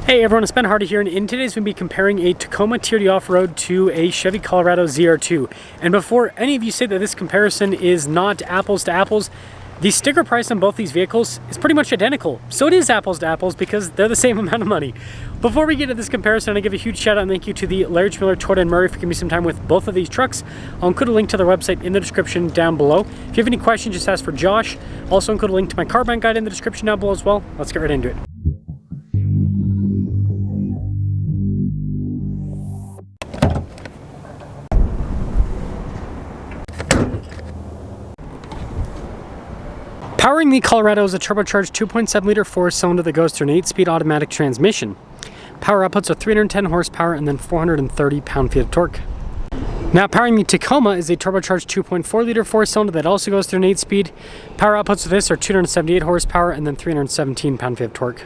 Hey everyone, it's Ben Hardy here, and in today's we'll be comparing a Tacoma TRD off-road to a Chevy Colorado ZR2. And before any of you say that this comparison is not apples to apples, the sticker price on both these vehicles is pretty much identical. So it is apples to apples because they're the same amount of money. Before we get into this comparison, I give a huge shout out and thank you to the Larry Miller, Toyota, and Murray for giving me some time with both of these trucks. I'll include a link to their website in the description down below. If you have any questions, just ask for Josh. Also include a link to my car buying guide in the description down below as well. Let's get right into it. Powering the Colorado is a turbocharged 2.7-liter four-cylinder that goes through an 8-speed automatic transmission. Power outputs are 310 horsepower and then 430 pound-feet of torque. Now powering the Tacoma is a turbocharged 2.4-liter four-cylinder that also goes through an 8-speed. Power outputs of this are 278 horsepower and then 317 pound-feet of torque.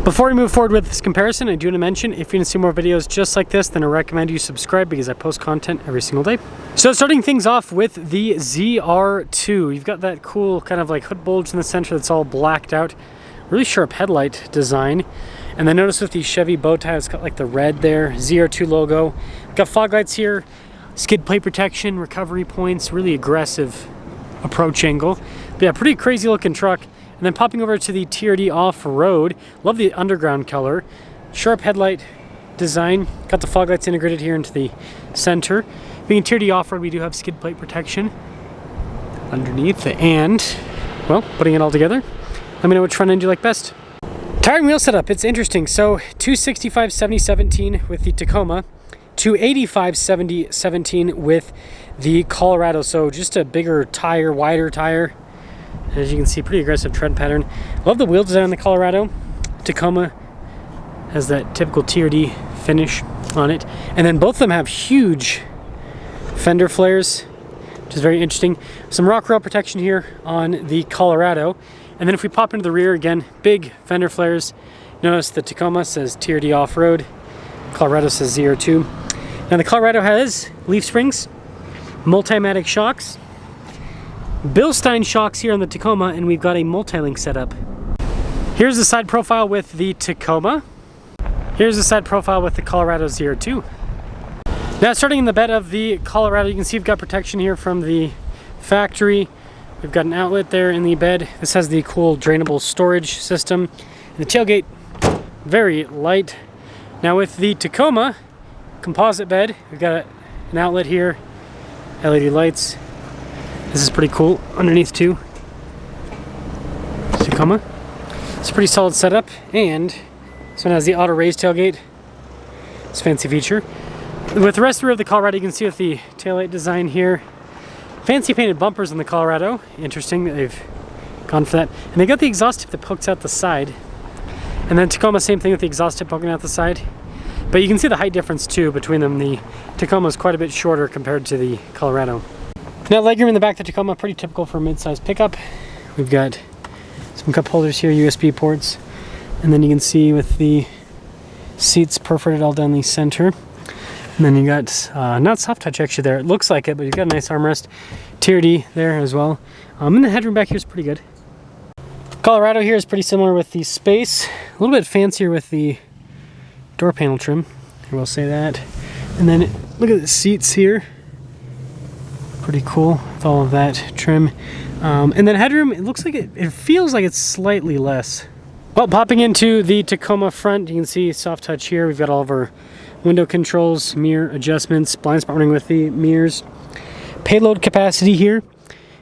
Before we move forward with this comparison, I do want to mention, if you want to see more videos just like this, then I recommend you subscribe because I post content every single day. So starting things off with the ZR2, you've got that cool kind of like hood bulge in the center that's all blacked out. Really sharp headlight design. And then notice with the Chevy bow tie, it's got like the red there, ZR2 logo. Got fog lights here, skid plate protection, recovery points, really aggressive approach angle. But yeah, pretty crazy looking truck. And then popping over to the TRD off-road, love the underground color. Sharp headlight design, got the fog lights integrated here into the center. Being TRD off-road, we do have skid plate protection underneath. And, well, putting it all together, let me know which front end you like best. Tire and wheel setup, it's interesting. So 265/70/17 with the Tacoma, 285/70/17 with the Colorado. So just a bigger tire, wider tire. As you can see, pretty aggressive tread pattern. Love the wheel design on the Colorado. Tacoma has that typical TRD finish on it. And then both of them have huge fender flares, which is very interesting. Some rock rail protection here on the Colorado. And then if we pop into the rear again, big fender flares. Notice the Tacoma says TRD off-road. Colorado says ZR2. Now the Colorado has leaf springs, multi-matic shocks, Bilstein shocks here on the Tacoma, and we've got a multi-link setup. Here's the side profile with the Tacoma. Here's the side profile with the Colorado ZR2. Now starting in the bed of the Colorado, you can see we've got protection here from the factory. We've got an outlet there in the bed. This has the cool drainable storage system. And the tailgate, very light. Now with the Tacoma composite bed, we've got an outlet here, LED lights. This is pretty cool underneath too. Tacoma. It's a pretty solid setup, and this one has the auto raised tailgate. It's a fancy feature. With the rest of the Colorado, you can see with the taillight design here. Fancy painted bumpers on the Colorado. Interesting that they've gone for that. And they got the exhaust tip that pokes out the side. And then Tacoma, same thing with the exhaust tip poking out the side. But you can see the height difference too between them. The Tacoma is quite a bit shorter compared to the Colorado. Now legroom in the back of the Tacoma, pretty typical for a mid-sized pickup. We've got some cup holders here, USB ports, and then you can see with the seats perforated all down the center. And then you got, not soft touch actually there, it looks like it, but you've got a nice armrest. TRD there as well. And the headroom back here is pretty good. Colorado here is pretty similar with the space, a little bit fancier with the door panel trim, I will say that. And then look at the seats here. Pretty cool with all of that trim. And then headroom, it looks like it feels like it's slightly less. Well, popping into the Tacoma front, you can see soft touch here. We've got all of our window controls, mirror adjustments, blind spot running with the mirrors. Payload capacity here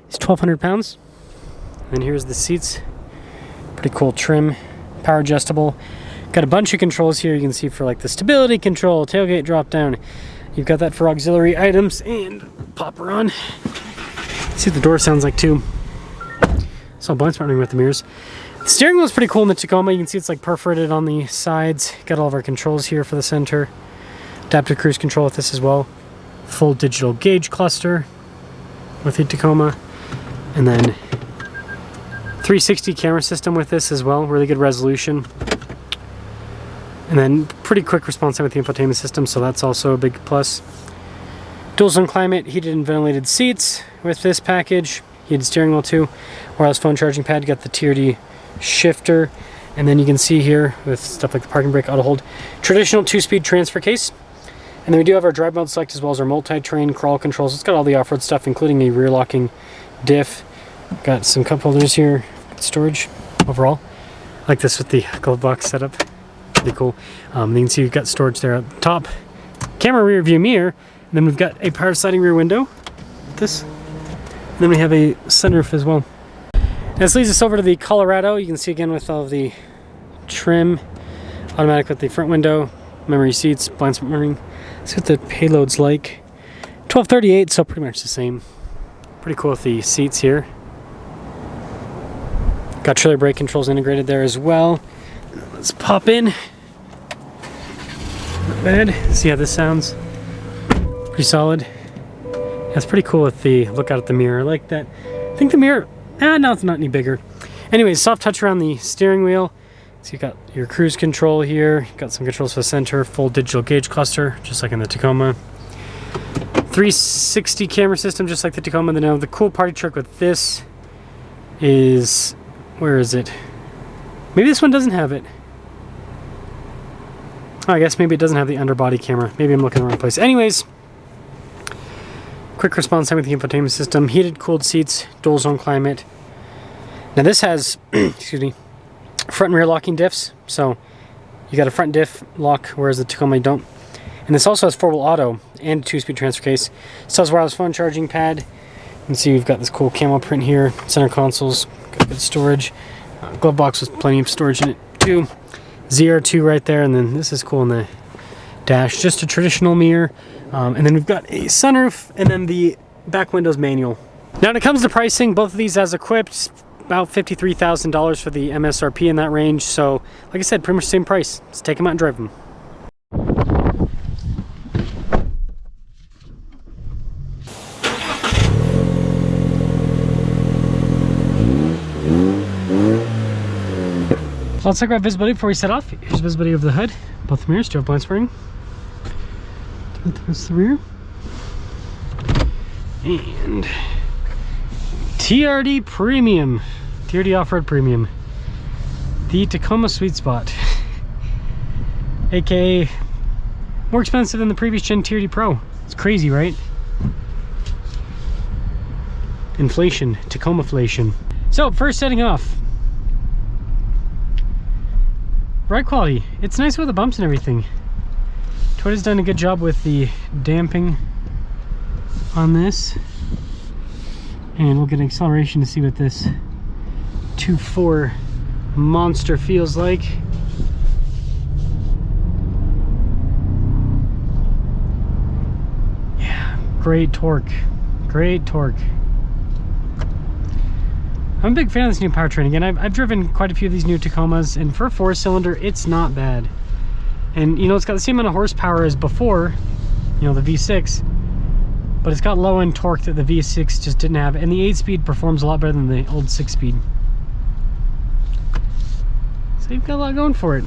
is 1,200 pounds. And here's the seats. Pretty cool trim, power adjustable. Got a bunch of controls here. You can see for like the stability control, tailgate drop down. You've got that for auxiliary items, and pop her on. See what the door sounds like too. So blind spot running with the mirrors. The steering wheel is pretty cool in the Tacoma. You can see it's like perforated on the sides. Got all of our controls here for the center. Adaptive cruise control with this as well. Full digital gauge cluster with the Tacoma. And then 360 camera system with this as well. Really good resolution. And then pretty quick response time with the infotainment system, so that's also a big plus. Dual zone climate, heated and ventilated seats with this package. heated steering wheel too. Wireless phone charging pad, you got the TRD shifter, and then you can see here with stuff like the parking brake, auto hold, traditional 2-speed transfer case. And then we do have our drive mode select as well as our multi-terrain crawl controls. It's got all the off-road stuff, including a rear locking diff. Got some cup holders here, storage overall. I like this with the glove box setup, pretty cool. You can see we've got storage there at the top. Camera rear view mirror, and then we've got a power sliding rear window. This. And then we have a sunroof as well. And this leads us over to the Colorado. You can see again with all of the trim, automatic with the front window, memory seats, blind spot mirroring. Let's see what the payload's like. 1238, so pretty much the same. Pretty cool with the seats here. Got trailer brake controls integrated there as well. Let's pop in. Not bad. See how this sounds. Pretty solid. That's pretty cool with the look out at the mirror. I like that. I think the mirror, no, it's not any bigger. Anyways, soft touch around the steering wheel. So you got your cruise control here. Got some controls for the center, full digital gauge cluster, just like in the Tacoma. 360 camera system, just like the Tacoma. Then the cool party trick with this is, where is it? Maybe this one doesn't have it. Oh, I guess maybe it doesn't have the underbody camera. Maybe I'm looking in the wrong place. Anyways, quick response time with the infotainment system, heated, cooled seats, dual zone climate. Now this has, excuse me, front and rear locking diffs. So you got a front diff lock, whereas the Tacoma don't. And this also has 4-wheel auto and 2-speed transfer case. Still has wireless phone charging pad. You can see we've got this cool camo print here. Center consoles, got good storage. Glove box with plenty of storage in it too. ZR2 right there, and then this is cool in the dash. Just a traditional mirror. And then we've got a sunroof, and then the back window's manual. Now when it comes to pricing, both of these as equipped, about $53,000 for the MSRP in that range. So like I said, pretty much the same price. Let's take them out and drive them. So let's talk about visibility before we set off. Here's visibility of the hood, both mirrors, do have blind spotting. That's the rear. And TRD Premium, TRD Off-Road Premium, the Tacoma sweet spot, aka more expensive than the previous gen TRD Pro. It's crazy, right? Inflation, Tacoma-flation. So first setting off, ride quality. It's nice with the bumps and everything. Toyota's done a good job with the damping on this. And we'll get an acceleration to see what this 2.4 monster feels like. Yeah, great torque. Great torque. I'm a big fan of this new powertrain. Again, I've driven quite a few of these new Tacomas, and for a 4-cylinder, it's not bad. And you know, it's got the same amount of horsepower as before, you know, the V6, but it's got low-end torque that the V6 just didn't have, and the 8-speed performs a lot better than the old 6-speed. So you've got a lot going for it.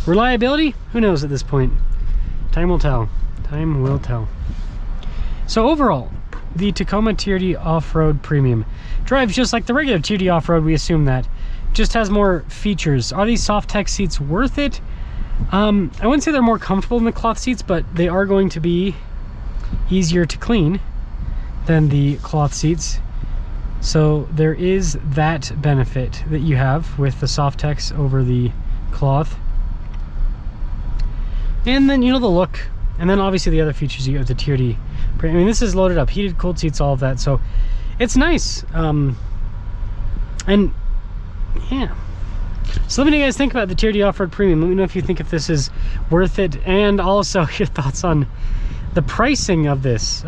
Reliability? Who knows at this point? Time will tell. Time will tell. So overall, the Tacoma TRD Off-Road Premium drives just like the regular TRD Off-Road, we assume that. Just has more features. Are these soft tech seats worth it? I wouldn't say they're more comfortable than the cloth seats, but they are going to be easier to clean than the cloth seats. So there is that benefit that you have with the soft techs over the cloth. And then, you know, the look. And then obviously the other features you get with the TRD. I mean, this is loaded up, heated, cooled seats, all of that. So it's nice. And yeah. So let me know what you guys think about the TRD Off-Road Premium. Let me know if you think if this is worth it, and also your thoughts on the pricing of this.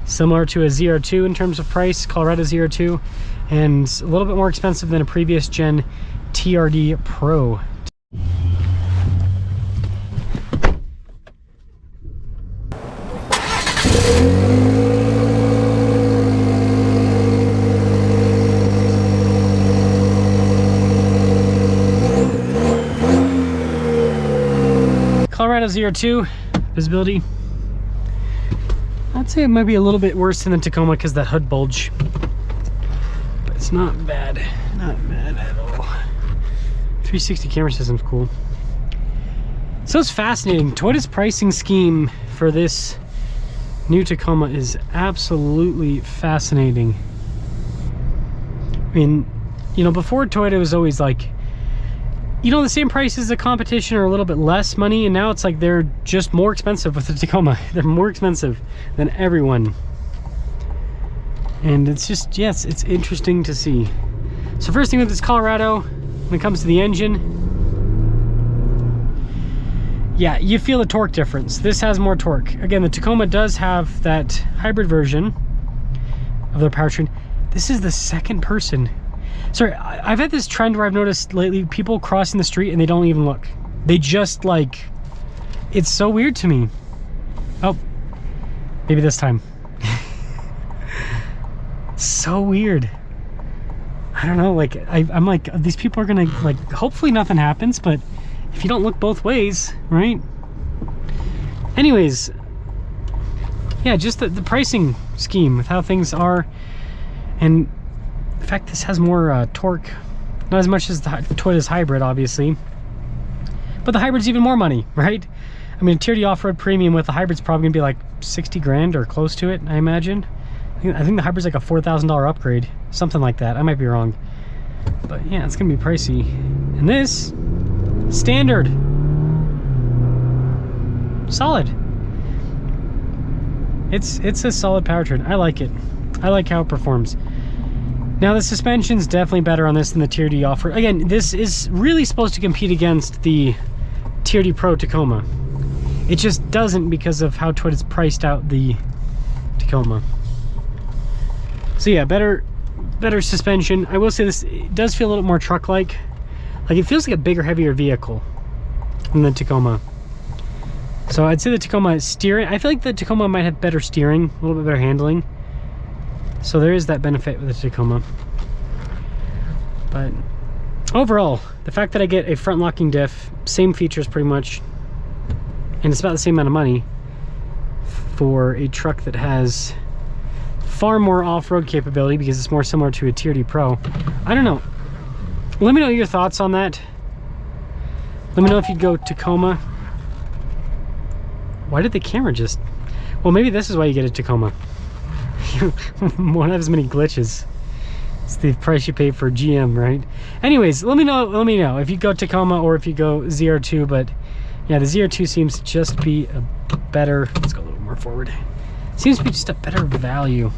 Similar to a ZR2 in terms of price, Colorado ZR2, and a little bit more expensive than a previous gen TRD Pro. Colorado ZR2 visibility, I'd say it might be a little bit worse than the Tacoma because that hood bulge. It's not bad. Not bad at all. 360 camera system's cool. So it's fascinating. Toyota's pricing scheme for this new Tacoma is absolutely fascinating. I mean, you know, before Toyota was always like, you know, the same price as the competition or a little bit less money, and now it's like they're just more expensive with the Tacoma. They're more expensive than everyone. And it's just, yes, it's interesting to see. So first thing with this Colorado, when it comes to the engine, yeah, you feel the torque difference. This has more torque. Again, the Tacoma does have that hybrid version of their powertrain. This is the second person. Sorry, I've had this trend where I've noticed lately people crossing the street and they don't even look. They just like, it's so weird to me. Oh, maybe this time. So weird. I don't know, like, I'm like, these people are gonna, like, hopefully nothing happens, but if you don't look both ways, right? Anyways, yeah, just the pricing scheme with how things are, and the fact this has more torque, not as much as the Toyota's hybrid, obviously, but the hybrid's even more money, right? I mean, a TRD off-road premium with the hybrid's probably gonna be like 60 grand or close to it, I imagine. I think the hybrid's like a $4,000 upgrade, something like that. I might be wrong, but yeah, it's gonna be pricey. And this, standard, solid. It's a solid powertrain. I like it. I like how it performs. Now the suspension's definitely better on this than the TRD off-road. Again, this is really supposed to compete against the TRD Pro Tacoma. It just doesn't because of how Toyota's priced out the Tacoma. So yeah, better suspension. I will say this, it does feel a little more truck-like. Like it feels like a bigger, heavier vehicle than the Tacoma. So I'd say the Tacoma steering, I feel like the Tacoma might have better steering, a little bit better handling. So there is that benefit with the Tacoma. But overall, the fact that I get a front locking diff, same features pretty much, and it's about the same amount of money for a truck that has far more off-road capability because it's more similar to a TRD Pro. I don't know. Let me know your thoughts on that. Let me know if you'd go Tacoma. Why did the camera just... Well, maybe this is why you get a Tacoma. You won't have as many glitches. It's the price you pay for GM, right? Anyways, let me know if you go Tacoma or if you go ZR2, but yeah, the ZR2 seems to just be a better... Let's go a little more forward. Seems to be just a better value.